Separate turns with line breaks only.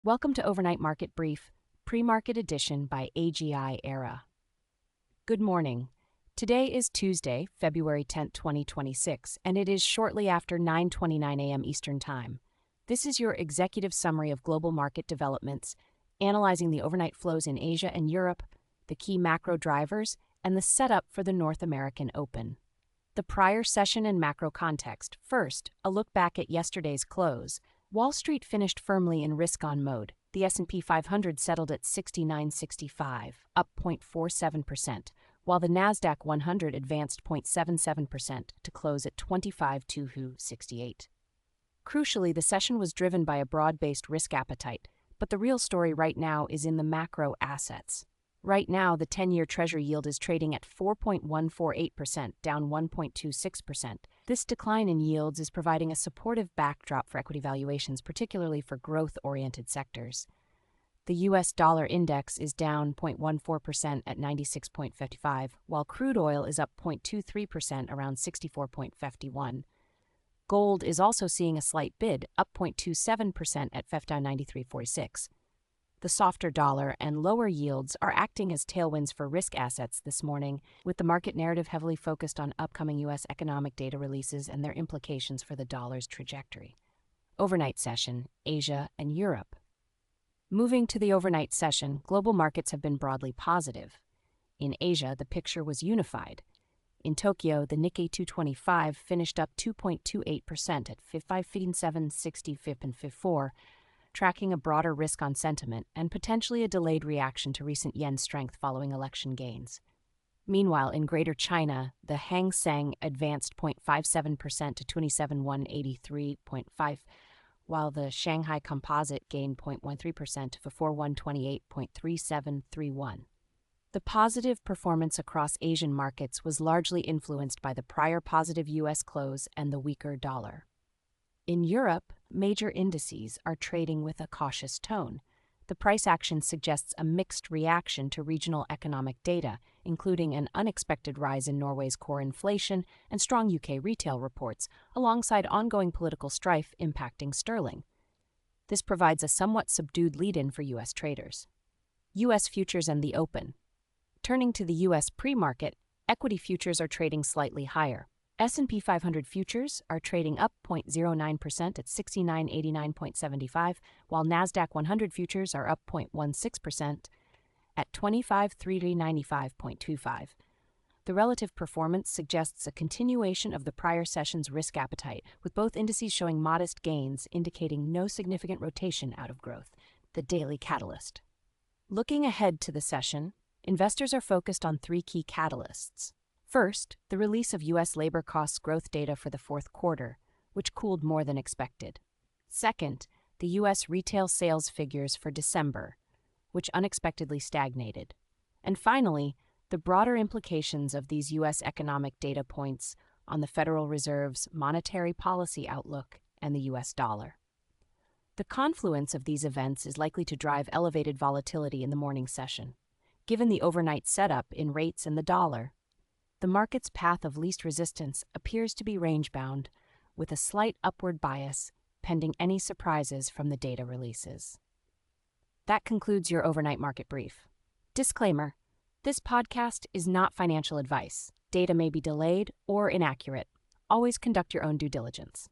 Welcome to Overnight Market Brief, Pre-Market Edition by AGI Era. Good morning. Today is Tuesday, February 10, 2026, and it is shortly after 9:29 a.m. Eastern Time. This is your executive summary of global market developments, analyzing the overnight flows in Asia and Europe, the key macro drivers, and the setup for the North American Open. The prior session and macro context. First, a look back at yesterday's close. Wall Street finished firmly in risk-on mode. The S&P 500 settled at 69.65, up 0.47%, while the Nasdaq 100 advanced 0.77% to close at 25,268. Crucially, the session was driven by a broad-based risk appetite, but the real story right now is in the macro assets. Right now, the 10-year Treasury yield is trading at 4.148%, down 1.26%. This decline in yields is providing a supportive backdrop for equity valuations, particularly for growth-oriented sectors. The U.S. dollar index is down 0.14% at 96.55, while crude oil is up 0.23% around 64.51. Gold is also seeing a slight bid, up 0.27% at 93.46. The softer dollar and lower yields are acting as tailwinds for risk assets this morning, with the market narrative heavily focused on upcoming U.S. economic data releases and their implications for the dollar's trajectory. Overnight session, Asia and Europe. Moving to the overnight session, global markets have been broadly positive. In Asia, the picture was unified. In Tokyo, the Nikkei 225 finished up 2.28% at 557.60 tracking a broader risk on sentiment and potentially a delayed reaction to recent yen strength following election gains. Meanwhile, in Greater China, the Hang Seng advanced 0.57% to 27,183.5, while the Shanghai Composite gained 0.13% to 4128.3731. The positive performance across Asian markets was largely influenced by the prior positive U.S. close and the weaker dollar. In Europe, major indices are trading with a cautious tone. The price action suggests a mixed reaction to regional economic data, including an unexpected rise in Norway's core inflation and strong UK retail reports, alongside ongoing political strife impacting sterling. This provides a somewhat subdued lead-in for U.S. traders. U.S. futures and the open. Turning to the U.S. pre-market, equity futures are trading slightly higher. S&P 500 futures are trading up 0.09% at 6989.75, while Nasdaq 100 futures are up 0.16% at 25,395.25. The relative performance suggests a continuation of the prior session's risk appetite, with both indices showing modest gains, indicating no significant rotation out of growth. The daily catalyst. Looking ahead to the session, investors are focused on three key catalysts. First, the release of U.S. labor costs growth data for the fourth quarter, which cooled more than expected. Second, the U.S. retail sales figures for December, which unexpectedly stagnated. And finally, the broader implications of these U.S. economic data points on the Federal Reserve's monetary policy outlook and the U.S. dollar. The confluence of these events is likely to drive elevated volatility in the morning session. Given the overnight setup in rates and the dollar, the market's path of least resistance appears to be range-bound, with a slight upward bias pending any surprises from the data releases. That concludes your overnight market brief. Disclaimer: this podcast is not financial advice. Data may be delayed or inaccurate. Always conduct your own due diligence.